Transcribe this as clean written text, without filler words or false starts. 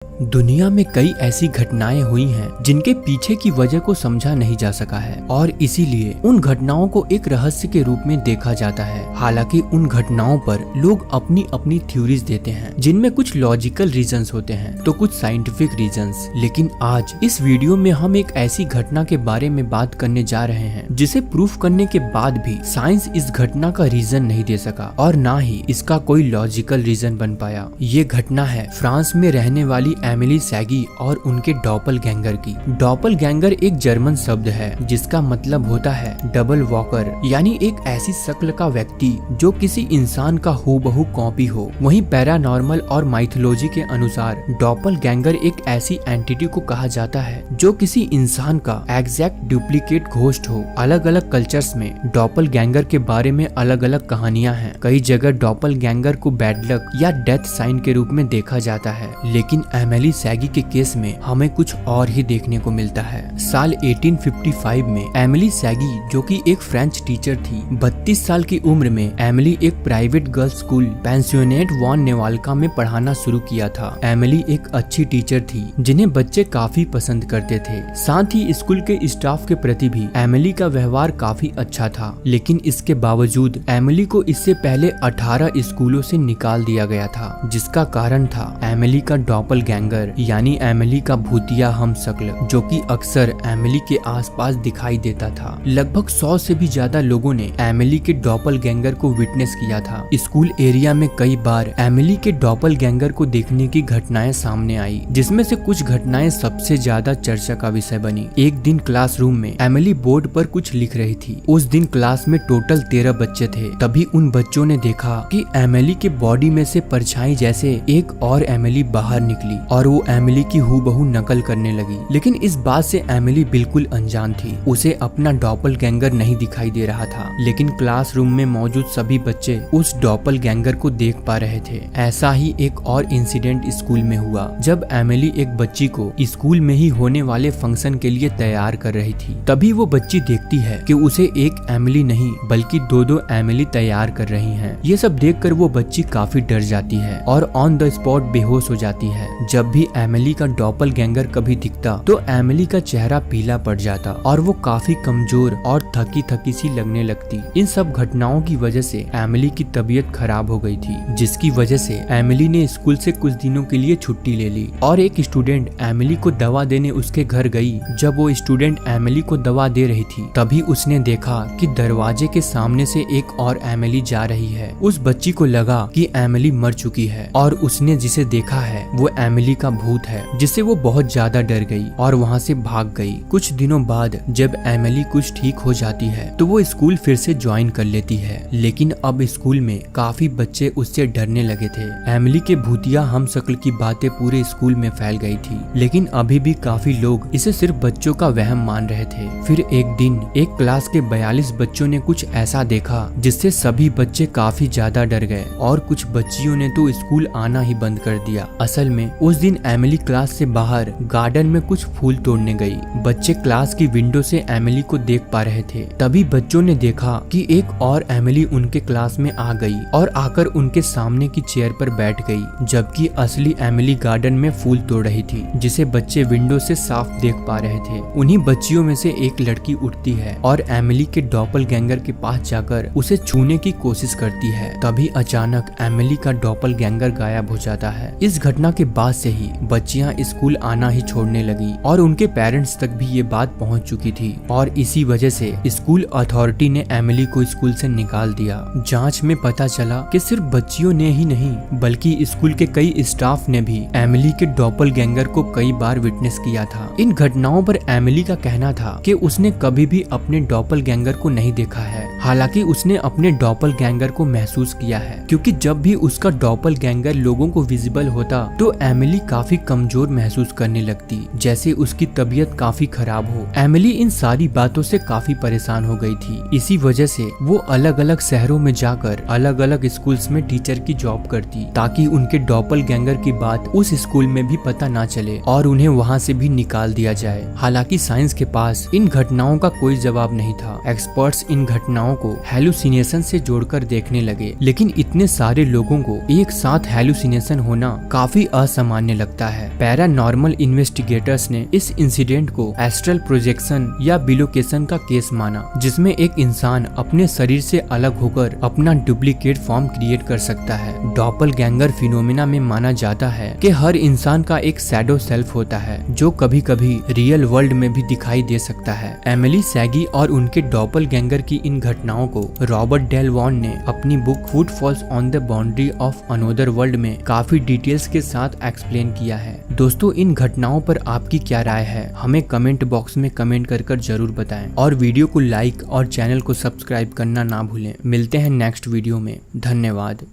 दुनिया में कई ऐसी घटनाएं हुई हैं जिनके पीछे की वजह को समझा नहीं जा सका है और इसीलिए उन घटनाओं को एक रहस्य के रूप में देखा जाता है। हालांकि उन घटनाओं पर लोग अपनी अपनी थ्योरीज देते हैं, जिनमें कुछ लॉजिकल रीजंस होते हैं तो कुछ साइंटिफिक रीजंस। लेकिन आज इस वीडियो में हम एक ऐसी घटना के बारे में बात करने जा रहे हैं जिसे प्रूफ करने के बाद भी साइंस इस घटना का रीजन नहीं दे सका और ना ही इसका कोई लॉजिकल रीजन बन पाया। ये घटना है फ्रांस में रहने वाली एमिली सैगी और उनके डॉपलगैंगर की। डॉपलगैंगर एक जर्मन शब्द है जिसका मतलब होता है डबल वॉकर, यानी एक ऐसी शक्ल का व्यक्ति जो किसी इंसान का हूबहू कॉपी हो। वहीं पैरानॉर्मल और माइथोलॉजी के अनुसार डॉपलगैंगर एक ऐसी एंटिटी को कहा जाता है जो किसी इंसान का एग्जैक्ट डुप्लीकेट घोस्ट हो। अलग अलग कल्चर्स में डॉपलगैंगर के बारे में अलग अलग कहानियां हैं। कई जगह डॉपलगैंगर को बैड लक या डेथ साइन के रूप में देखा जाता है, लेकिन एमिली सैगी के केस में हमें कुछ और ही देखने को मिलता है। साल 1855 में एमिली सैगी, जो कि एक फ्रेंच टीचर थी, 32 साल की उम्र में एमिली एक प्राइवेट गर्ल्स स्कूल पेंसियोनेट वॉन नेवाल्का में पढ़ाना शुरू किया था। एमिली एक अच्छी टीचर थी जिन्हें बच्चे काफी पसंद करते थे। साथ ही स्कूल के स्टाफ के प्रति भी एमिली का व्यवहार काफी अच्छा था, लेकिन इसके बावजूद एमिली को इससे पहले 18 स्कूलों से निकाल दिया गया था, जिसका कारण था एमिली का डॉपलगैंगर, यानी एमिली का भूतिया हमशक्ल, जो कि अक्सर एमिली के आसपास दिखाई देता था। लगभग 100 से भी ज्यादा लोगों ने एमिली के डॉपलगैंगर को विटनेस किया था। स्कूल एरिया में कई बार एमिली के डॉपलगैंगर को देखने की घटनाएं सामने आई, जिसमें से कुछ घटनाएं सबसे ज्यादा चर्चा का विषय बनी। एक दिन क्लासरूम में एमिली बोर्ड पर कुछ लिख रही थी। उस दिन क्लास में टोटल 13 बच्चे थे। तभी उन बच्चों ने देखा कि एमिली के बॉडी में से परछाई जैसे एक और एमिली बाहर निकली और वो एमिली की हूबहू नकल करने लगी। लेकिन इस बात से एमिली बिल्कुल अनजान थी। उसे अपना डॉपलगैंगर नहीं दिखाई दे रहा था, लेकिन क्लासरूम में मौजूद सभी बच्चे उस डॉपलगैंगर को देख पा रहे थे। ऐसा ही एक और इंसिडेंट स्कूल में हुआ, जब एमिली एक बच्ची को स्कूल में ही होने वाले फंक्शन के लिए तैयार कर रही थी। तभी वो बच्ची देखती है कि उसे एक एमिली नहीं बल्कि दो एमिली तैयार कर रही हैं। ये सब देखकर वो बच्ची काफी डर जाती है और ऑन द स्पॉट बेहोश हो जाती है। जब भी एमिली का डॉपलगैंगर कभी दिखता तो एमिली का चेहरा पीला पड़ जाता और वो काफी कमजोर और थकी थकी सी लगने लगती। इन सब घटनाओं की वजह से एमिली की तबीयत खराब हो गई थी, जिसकी वजह से एमिली ने स्कूल से कुछ दिनों के लिए छुट्टी ले ली और एक स्टूडेंट एमिली को दवा देने उसके घर गई। जब वो स्टूडेंट एमिली को दवा दे रही थी, तभी उसने देखा कि दरवाजे के सामने से एक और एमिली जा रही है। उस बच्ची को लगा कि एमिली मर चुकी है और उसने जिसे देखा है वो एमिली का भूत है, जिससे वो बहुत ज्यादा डर गई और वहाँ से भाग गई। कुछ दिनों बाद जब एमिली कुछ ठीक हो जाती है तो वो स्कूल फिर से ज्वाइन कर लेती है, लेकिन अब स्कूल में काफी बच्चे उससे डरने लगे थे। एमिली के भूतिया हमशक्ल की बातें पूरे स्कूल में फैल गई थी, लेकिन अभी भी काफी लोग इसे सिर्फ बच्चों का वहम मान रहे थे। फिर एक दिन एक क्लास के 42 बच्चों ने कुछ ऐसा देखा जिससे सभी बच्चे काफी ज्यादा डर गए और कुछ बच्चियों ने तो स्कूल आना ही बंद कर दिया। असल में उस दिन एमिली क्लास से बाहर गार्डन में कुछ फूल तोड़ने गई। बच्चे क्लास की विंडो से एमिली को देख पा रहे थे। तभी बच्चों ने देखा कि एक और एमिली उनके क्लास में आ गई और आकर उनके सामने की चेयर पर बैठ गई, जबकि असली एमिली गार्डन में फूल तोड़ रही थी, जिसे बच्चे विंडो से साफ देख पा रहे थे। उन्हीं बच्चियों में से एक लड़की उठती है और एमिली के डॉपलगैंगर के पास जाकर उसे छूने की कोशिश करती है। तभी अचानक एमिली का डॉपलगैंगर गायब हो जाता है। इस घटना के बाद से ही बच्चियां स्कूल आना ही छोड़ने लगी और उनके पेरेंट्स तक भी ये बात पहुंच चुकी थी और इसी वजह से स्कूल अथॉरिटी ने एमिली को स्कूल से निकाल दिया। जांच में पता चला कि सिर्फ बच्चियों ने ही नहीं बल्कि स्कूल के कई स्टाफ ने भी एमिली के डॉपलगैंगर को कई बार विटनेस किया था। इन घटनाओं पर एमिली का कहना था कि उसने कभी भी अपने डॉपलगैंगर को नहीं देखा है। हालांकि उसने अपने डॉपलगैंगर को महसूस किया है, क्योंकि जब भी उसका डॉपलगैंगर लोगों को विजिबल होता तो एमिली काफी कमजोर महसूस करने लगती, जैसे उसकी तबीयत काफी खराब हो। एमिली इन सारी बातों से काफी परेशान हो गई थी। इसी वजह से वो अलग अलग शहरों में जाकर अलग अलग स्कूल्स में टीचर की जॉब करती, ताकि उनके डॉपलगैंगर की बात उस स्कूल में भी पता ना चले और उन्हें वहाँ से भी निकाल दिया जाए। हालांकि साइंस के पास इन घटनाओं का कोई जवाब नहीं था। एक्सपर्ट्स इन घटनाओं को हेलुसिनेशन से जोड़कर देखने लगे, लेकिन इतने सारे लोगों को एक साथ हेलुसिनेशन होना काफी असामान्य मानने लगता है। पैरानॉर्मल इन्वेस्टिगेटर्स ने इस इंसिडेंट को एस्ट्रल प्रोजेक्शन या बिलोकेशन का केस माना, जिसमें एक इंसान अपने शरीर से अलग होकर अपना डुप्लीकेट फॉर्म क्रिएट कर सकता है। डॉपलगैंगर फिनोमेना में माना जाता है कि हर इंसान का एक शैडो सेल्फ होता है जो कभी कभी रियल वर्ल्ड में भी दिखाई दे सकता है। एमिली सैगी और उनके डॉपलगैंगर की इन घटनाओं को रॉबर्ट डेल वॉन ने अपनी book footfalls on the boundary of another world में काफी डिटेल्स के साथ एक्सप्लेन किया है। दोस्तों, इन घटनाओं पर आपकी क्या राय है हमें कमेंट बॉक्स में कमेंट कर जरूर बताएं और वीडियो को लाइक और चैनल को सब्सक्राइब करना ना भूलें। मिलते हैं नेक्स्ट वीडियो में। धन्यवाद।